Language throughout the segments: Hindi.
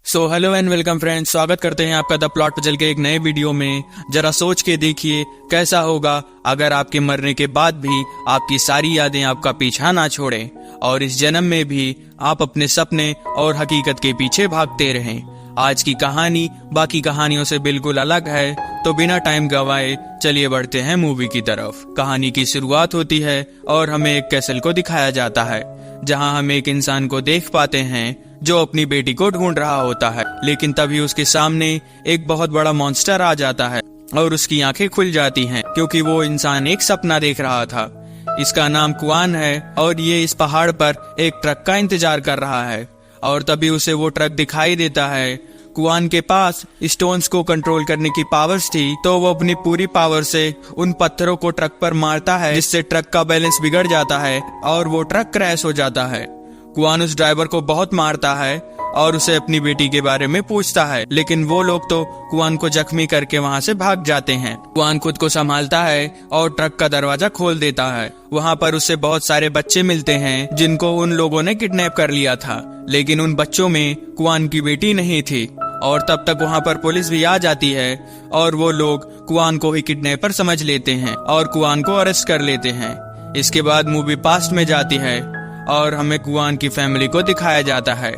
हेलो एंड वेलकम फ्रेंड्स, स्वागत करते हैं आपका द प्लॉट पजल के एक नए वीडियो में। जरा सोच के देखिए कैसा होगा अगर आपके मरने के बाद भी आपकी सारी यादें आपका पीछा ना छोड़ें और इस जन्म में भी आप अपने सपने और हकीकत के पीछे भागते रहें। आज की कहानी बाकी कहानियों से बिल्कुल अलग है, तो बिना टाइम गवाए चलिए बढ़ते हैं मूवी की तरफ। कहानी की शुरुआत होती है और हमें एक कैसल को दिखाया जाता है जहां हम एक इंसान को देख पाते हैं जो अपनी बेटी को ढूंढ रहा होता है। लेकिन तभी उसके सामने एक बहुत बड़ा मॉन्स्टर आ जाता है और उसकी आंखें खुल जाती हैं क्योंकि वो इंसान एक सपना देख रहा था। इसका नाम कुआन है और ये इस पहाड़ पर एक ट्रक का इंतजार कर रहा है और तभी उसे वो ट्रक दिखाई देता है। कुआन के पास स्टोन्स को कंट्रोल करने की पावर्स थी, तो वो अपनी पूरी पावर से उन पत्थरों को ट्रक पर मारता है जिससे ट्रक का बैलेंस बिगड़ जाता है और वो ट्रक क्रैश हो जाता है। कुआन उस ड्राइवर को बहुत मारता है और उसे अपनी बेटी के बारे में पूछता है, लेकिन वो लोग तो कुआन को जख्मी करके वहाँ से भाग जाते हैं। कुआन खुद को संभालता है और ट्रक का दरवाजा खोल देता है। वहाँ पर उसे बहुत सारे बच्चे मिलते हैं जिनको उन लोगों ने किडनैप कर लिया था, लेकिन उन बच्चों में कुआन की बेटी नहीं थी। और तब तक वहाँ पर पुलिस भी आ जाती है और वो लोग कुआन को ही किडनैपर समझ लेते हैं और कुआन को अरेस्ट कर लेते हैं। इसके बाद मूवी पास्ट में जाती है और हमें गुआन की फैमिली को दिखाया जाता है।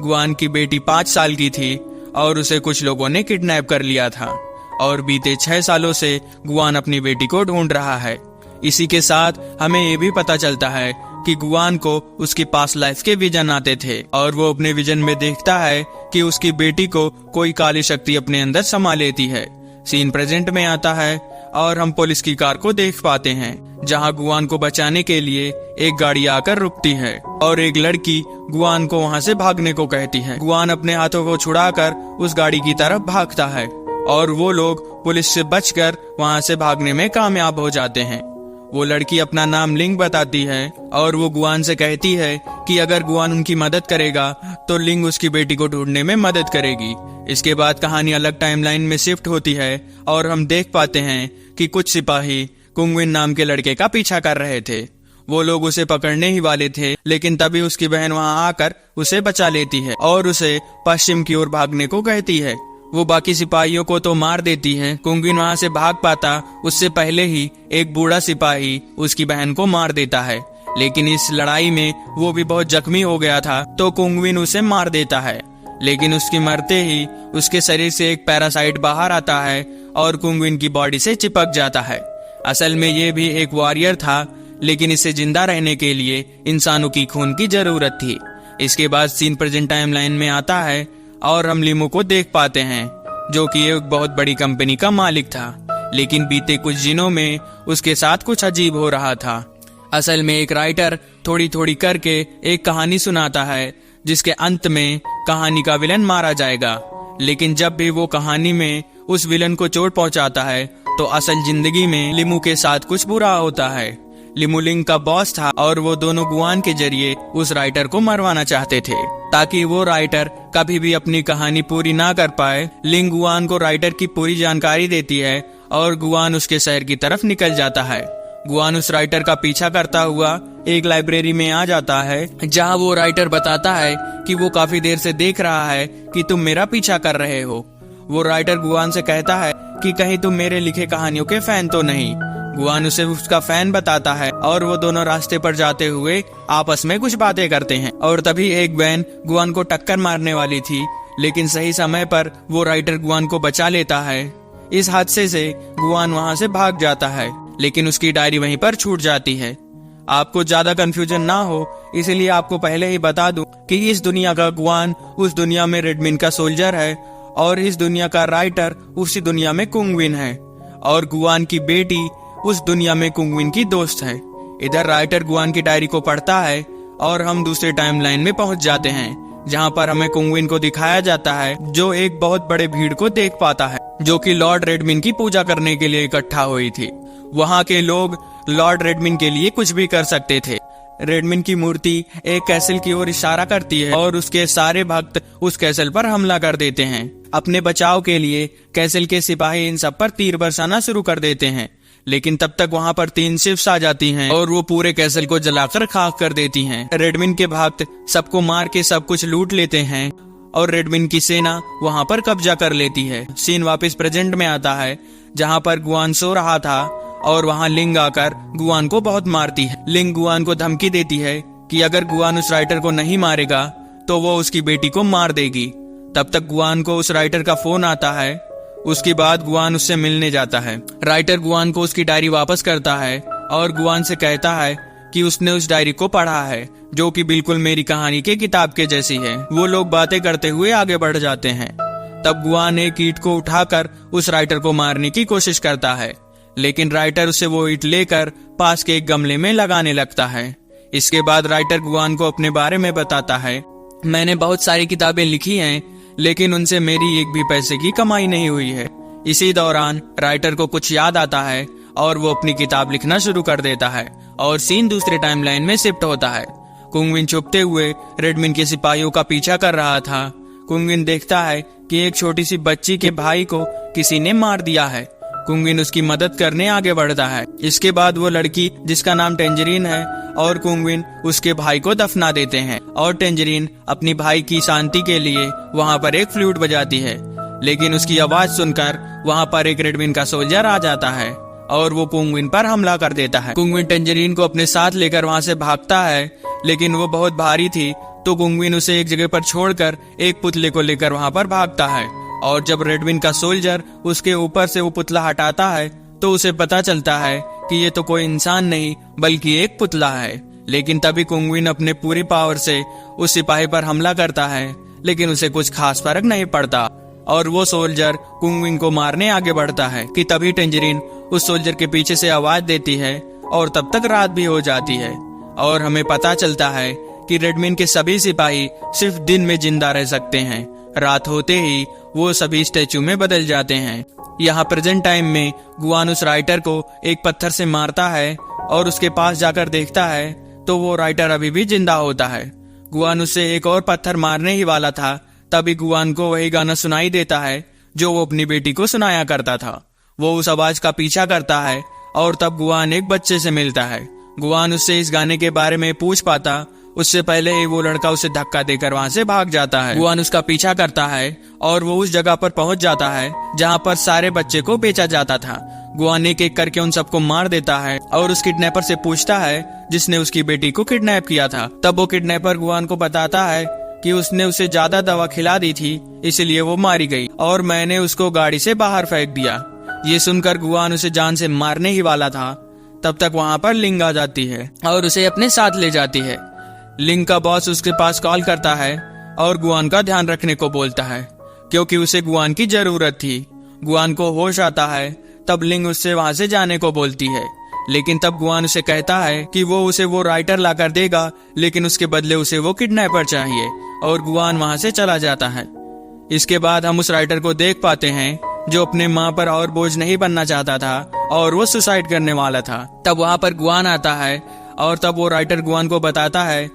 गुआन की बेटी 5 साल की थी और उसे कुछ लोगों ने किडनैप कर लिया था और बीते 6 सालों से गुआन अपनी बेटी को ढूंढ रहा है। इसी के साथ हमें ये भी पता चलता है कि गुआन को उसकी पास्ट लाइफ के विजन आते थे और वो अपने विजन में देखता है कि उसकी बेटी को कोई काली शक्ति अपने अंदर समा लेती है। सीन प्रेजेंट में आता है और हम पुलिस की कार को देख पाते हैं जहां गुआन को बचाने के लिए एक गाड़ी आकर रुकती है और एक लड़की गुआन को वहां से भागने को कहती है। गुआन अपने हाथों को छुड़ाकर उस गाड़ी की तरफ भागता है और वो लोग पुलिस से बचकर वहां से भागने में कामयाब हो जाते हैं। वो लड़की अपना नाम लिंग बताती है और वो गुआन से कहती है कि अगर गुआन उनकी मदद करेगा तो लिंग उसकी बेटी को ढूंढने में मदद करेगी। इसके बाद कहानी अलग टाइमलाइन में शिफ्ट होती है और हम देख पाते हैं कि कुछ सिपाही कुंगविन नाम के लड़के का पीछा कर रहे थे। वो लोग उसे पकड़ने ही वाले थे, लेकिन तभी उसकी बहन वहां आकर उसे बचा लेती है और उसे पश्चिम की ओर भागने को कहती है। वो बाकी सिपाहियों को तो मार देती है। कुंगविन वहां से भाग पाता उससे पहले ही एक बूढ़ा सिपाही उसकी बहन को मार देता है, लेकिन इस लड़ाई में वो भी बहुत जख्मी हो गया था तो कुंगविन उसे मार देता है। लेकिन उसके मरते ही उसके शरीर से एक पैरासाइट बाहर आता है और कुंगविन की बॉडी से चिपक जाता है। असल में ये भी एक वॉरियर था, लेकिन इसे जिंदा रहने के लिए इंसानों की खून की जरूरत थी। इसके बाद सीन प्रेजेंट टाइमलाइन में आता है और हम लिमो को देख पाते हैं जो कि एक बहुत बड़ी कंपनी का मालिक था, लेकिन बीते कुछ दिनों में उसके साथ कुछ अजीब हो रहा था। असल में एक राइटर थोड़ी थोड़ी करके एक कहानी सुनाता है जिसके अंत में कहानी का विलन मारा जाएगा, लेकिन जब भी वो कहानी में उस विलन को चोट पहुंचाता है तो असल जिंदगी में लिमू के साथ कुछ बुरा होता है। लिमू लिंग का बॉस था और वो दोनों गुआन के जरिए उस राइटर को मरवाना चाहते थे ताकि वो राइटर कभी भी अपनी कहानी पूरी ना कर पाए। लिंग गुआन को राइटर की पूरी जानकारी देती है और गुआन उसके शहर की तरफ निकल जाता है। गुआन उस राइटर का पीछा करता हुआ एक लाइब्रेरी में आ जाता है जहां वो राइटर बताता है कि वो काफी देर से देख रहा है कि तुम मेरा पीछा कर रहे हो। वो राइटर गुआन से कहता है कि कहीं तुम मेरे लिखे कहानियों के फैन तो नहीं। गुआन उसे उसका फैन बताता है और वो दोनों रास्ते पर जाते हुए आपस में कुछ बातें करते हैं और तभी एक वैन गुआन को टक्कर मारने वाली थी, लेकिन सही समय पर वो राइटर गुआन को बचा लेता है। इस हादसे से गुआन वहां से भाग जाता है, लेकिन उसकी डायरी वहीं पर छूट जाती है। आपको ज्यादा कंफ्यूजन ना हो इसलिए आपको पहले ही बता दूं कि इस दुनिया का गुआन उस दुनिया में रेडमिन का सोल्जर है और इस दुनिया का राइटर उसी दुनिया में कुंगविन है और गुआन की बेटी उस दुनिया में कुंगविन की दोस्त है। इधर राइटर गुआन की डायरी को पढ़ता है और हम दूसरे टाइमलाइन में पहुंच जाते हैं जहां पर हमें कुंगविन को दिखाया जाता है जो एक बहुत बड़े भीड़ को देख पाता है जो कि लॉर्ड रेडमिन की पूजा करने के लिए इकट्ठा हुई थी। वहां के लोग लॉर्ड रेडमिन के लिए कुछ भी कर सकते थे। रेडमिन की मूर्ति एक कैसल की ओर इशारा करती है और उसके सारे भक्त उस कैसल पर हमला कर देते हैं। अपने बचाव के लिए कैसल के सिपाही इन सब पर तीर बरसाना शुरू कर देते हैं, लेकिन तब तक वहां पर 3 शिप्स आ जाती हैं और वो पूरे कैसल को जलाकर खाक कर देती हैं। रेडमिन के भक्त सबको मार के सब कुछ लूट लेते हैं और रेडविन की सेना वहां पर कब्जा कर लेती है। सीन वापस प्रेजेंट में आता है जहां पर गुआन सो रहा था और वहां लिंग आकर गुआन को बहुत मारती है। लिंग गुआन को धमकी देती है कि अगर गुआन उस राइटर को नहीं मारेगा तो वो उसकी बेटी को मार देगी। तब तक गुआन को उस राइटर का फोन आता है। उसके बाद गुआन उससे मिलने जाता है। राइटर गुआन को उसकी डायरी वापस करता है और गुआन से कहता है कि उसने उस डायरी को पढ़ा है, जो कि बिल्कुल मेरी कहानी के किताब के जैसी है। वो लोग बातें करते हुए आगे बढ़ जाते हैं। तब गुआन एक ईंट को उठाकर उस राइटर को मारने की कोशिश करता है, लेकिन राइटर उसे वो ईंट लेकर पास के एक गमले में लगाने लगता है। इसके बाद राइटर गुआन को अपने बारे में बताता है, मैंने बहुत सारी किताबें लिखी हैं, लेकिन उनसे मेरी एक भी पैसे की कमाई नहीं हुई है। इसी दौरान राइटर को कुछ याद आता है और वो अपनी किताब लिखना शुरू कर देता है और सीन दूसरे टाइमलाइन में शिफ्ट होता है। कुंगविन छुपते हुए रेडमिन के सिपाहियों का पीछा कर रहा था। कुंगविन देखता है कि एक छोटी सी बच्ची के भाई को किसी ने मार दिया है। कुंगविन उसकी मदद करने आगे बढ़ता है। इसके बाद वो लड़की जिसका नाम टेंजरीन है और कुंगविन उसके भाई को दफना देते हैं और टेंजरीन अपनी भाई की शांति के लिए वहाँ पर एक फ्लूट बजाती है, लेकिन उसकी आवाज सुनकर वहाँ पर एक रेडविन का सोल्जर आ जाता है और वो कुंगविन पर हमला कर देता है। कुंगविन टेंजरीन को अपने साथ लेकर वहाँ से भागता है, लेकिन वो बहुत भारी थी तो कुंगविन उसे एक जगह पर छोड़कर एक पुतले को लेकर वहाँ पर भागता है। और जब रेडविन का सोल्जर उसके ऊपर से वो पुतला हटाता है तो उसे पता चलता है कि ये तो कोई इंसान नहीं बल्कि एक पुतला है। लेकिन तभी कुंगविन अपने पूरी पावर से उस सिपाही पर हमला करता है, लेकिन उसे कुछ खास फर्क नहीं पड़ता और वो सोल्जर कुंगविन को मारने आगे बढ़ता है कि तभी टेंजरीन उस सोल्जर के पीछे से आवाज देती है और तब तक रात भी हो जाती है और हमें पता चलता है कि रेडमिन के सभी सिपाही सिर्फ दिन में जिंदा रह सकते हैं। रात होते ही वो सभी स्टैचू में बदल जाते हैं। यहाँ प्रेजेंट टाइम में गुआन उस राइटर को एक पत्थर से मारता है और उसके पास जाकर देखता है तो वो राइटर अभी भी जिंदा होता है। गुआन उससे एक और पत्थर मारने ही वाला था, तभी गुआन को वही गाना सुनाई देता है जो वो अपनी बेटी को सुनाया करता था। वो उस आवाज का पीछा करता है और तब गुआन एक बच्चे से मिलता है। गुआन उससे इस गाने के बारे में पूछ पाता उससे पहले ही वो लड़का उसे धक्का देकर वहाँ से भाग जाता है। गुआन उसका पीछा करता है और वो उस जगह पर पहुंच जाता है जहाँ पर सारे बच्चे को बेचा जाता था। गुआन एक एक करके उन सबको मार देता है और उस किडनैपर से पूछता है जिसने उसकी बेटी को किडनैप किया था। तब वो किडनैपर गुआन को बताता है कि उसने उसे ज्यादा दवा खिला दी थी, इसलिए वो मारी गई और मैंने उसको गाड़ी से बाहर फेंक दिया। ये सुनकर गुआन उसे जान से मारने ही वाला था। तब तक वहाँ पर लिंग आ जाती है और उसे अपने साथ ले जाती है। लिंग का बॉस उसके पास कॉल करता है और गुआन का ध्यान रखने को बोलता है क्योंकि उसे गुआन की जरूरत थी। गुआन को होश आता है तब लिंग उससे वहाँ से जाने को बोलती है, लेकिन तब गुआन उसे कहता है कि वो उसे वो राइटर लाकर देगा, लेकिन उसके बदले उसे वो किडनैपर चाहिए और गुआन वहाँ से चला जाता है। इसके बाद हम उस राइटर को देख पाते हैं जो अपने माँ पर और बोझ नहीं बनना चाहता था और वो सुसाइड करने वाला था। तब वहाँ पर गुआन आता है और तब वो राइटर गुआन को बताता है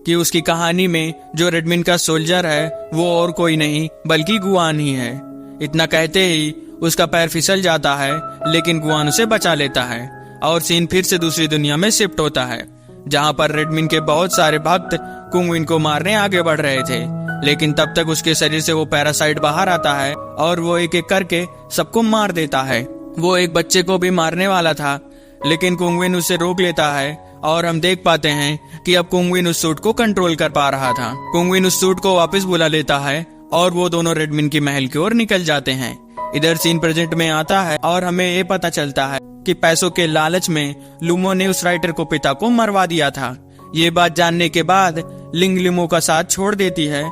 कि उसकी कहानी में जो रेडमिन का सोल्जर है वो और कोई नहीं बल्कि गुआन ही है। इतना कहते ही उसका पैर फिसल जाता है, लेकिन गुआन उसे बचा लेता है और सीन फिर से दूसरी दुनिया में शिफ्ट होता है जहाँ पर रेडमिन के बहुत सारे भक्त कुंगविन को मारने आगे बढ़ रहे थे। लेकिन तब तक उसके शरीर से वो पैरासाइट बाहर आता है और वो एक एक करके सबको मार देता है। वो एक बच्चे को भी मारने वाला था, लेकिन कुंगविन उसे रोक लेता है और हम देख पाते हैं कि अब कुंगविन उस सूट को कंट्रोल कर पा रहा था। कुंगविन उस सूट को वापस बुला लेता है और वो दोनों रेडमिन की महल की ओर निकल जाते हैं। इधर सीन प्रेजेंट में आता है और हमें ये पता चलता है कि पैसों के लालच में लुमो ने उस राइटर को पिता को मरवा दिया था। ये बात जानने के बाद लिंग लिमो का साथ छोड़ देती है,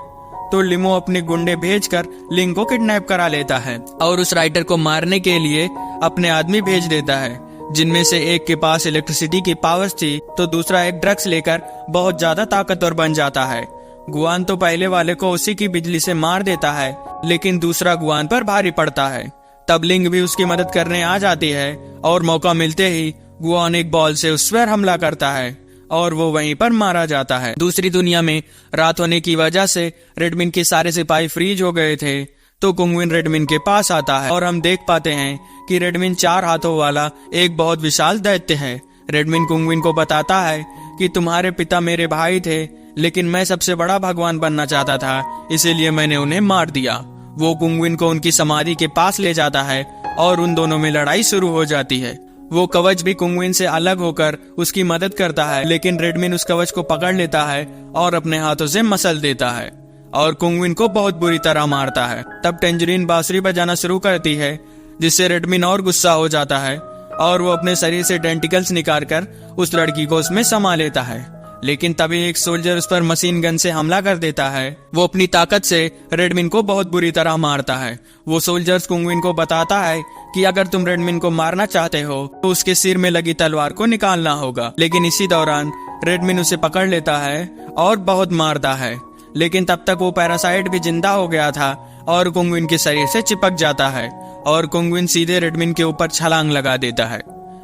तो लिमो अपने गुंडे भेजकर लिंग को किडनैप करा लेता है और उस राइटर को मारने के लिए अपने आदमी भेज देता है, जिनमें से एक के पास इलेक्ट्रिसिटी की पावर्स थी तो दूसरा एक ड्रग्स लेकर बहुत ज्यादा ताकतवर बन जाता है। गुआन तो पहले वाले को उसी की बिजली से मार देता है, लेकिन दूसरा गुआन पर भारी पड़ता है। तब लिंग भी उसकी मदद करने आ जाती है और मौका मिलते ही गुआन एक बॉल से उस पर हमला करता है और वो वहीं पर मारा जाता है। दूसरी दुनिया में रात होने की वजह से रेडमिन के सारे सिपाही फ्रीज हो गए थे, तो कुंगविन रेडमिन के पास आता है और हम देख पाते हैं कि रेडमिन 4 हाथों वाला एक बहुत विशाल दैत्य है। रेडमिन कुंगविन को बताता है कि तुम्हारे पिता मेरे भाई थे, लेकिन मैं सबसे बड़ा भगवान बनना चाहता था, इसीलिए मैंने उन्हें मार दिया। वो कुंगविन को उनकी समाधि के पास ले जाता है और उन दोनों में लड़ाई शुरू हो जाती है। वो कवच भी कुंगविन से अलग होकर उसकी मदद करता है, लेकिन रेडमिन उस कवच को पकड़ लेता है और अपने हाथों से मसल देता है और कुंगविन को बहुत बुरी तरह मारता है। तब टेंजरीन बांसुरी बजाना शुरू करती है, जिससे रेडमिन और गुस्सा हो जाता है और वो अपने शरीर से टेंटिकल्स निकालकर उस लड़की को उसमें समा लेता है। लेकिन तभी एक सोल्जर उस पर मशीन गन से हमला कर देता है। वो अपनी ताकत से रेडमिन को बहुत बुरी तरह मारता है। वो सोल्जर्स कुंगविन को बताता है कि अगर तुम रेडमिन को मारना चाहते हो तो उसके सिर में लगी तलवार को निकालना होगा। लेकिन इसी दौरान रेडमिन उसे पकड़ लेता है और बहुत मारता है, लेकिन तब तक वो पैरासाइट भी जिंदा हो गया था और कुंगविन के शरीर से चिपक जाता है और कुंगविन सीधे रेडमिन के ऊपर छलांग लगा देता है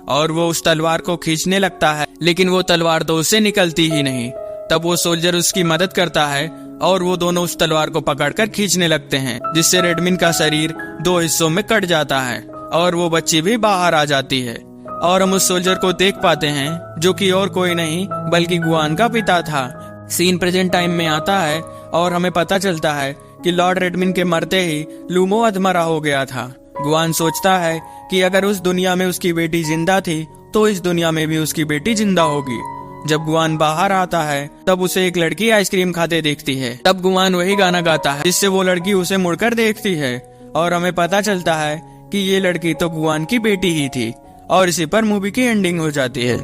और वो उस तलवार को खींचने लगता है, लेकिन वो तलवार तो उससे निकलती ही नहीं। तब वो सोल्जर उसकी मदद करता है और वो दोनों उस तलवार को पकड़कर खींचने लगते हैं, जिससे रेडमिन का शरीर 2 हिस्सों में कट जाता है और वो बच्ची भी बाहर आ जाती है। और हम उस सोल्जर को देख पाते हैं, जो कि और कोई नहीं बल्कि गुआन का पिता था। सीन प्रेजेंट टाइम में आता है और हमें पता चलता है कि लॉर्ड रेडमिन के मरते ही लूमो अधमरा हो गया था। गुआन सोचता है कि अगर उस दुनिया में उसकी बेटी जिंदा थी तो इस दुनिया में भी उसकी बेटी जिंदा होगी। जब गुआन बाहर आता है तब उसे एक लड़की आइसक्रीम खाते देखती है। तब गुआन वही गाना गाता है जिससे वो लड़की उसे मुड़कर देखती है और हमें पता चलता है कि ये लड़की तो गुआन की बेटी ही थी और इसी पर मूवी की एंडिंग हो जाती है।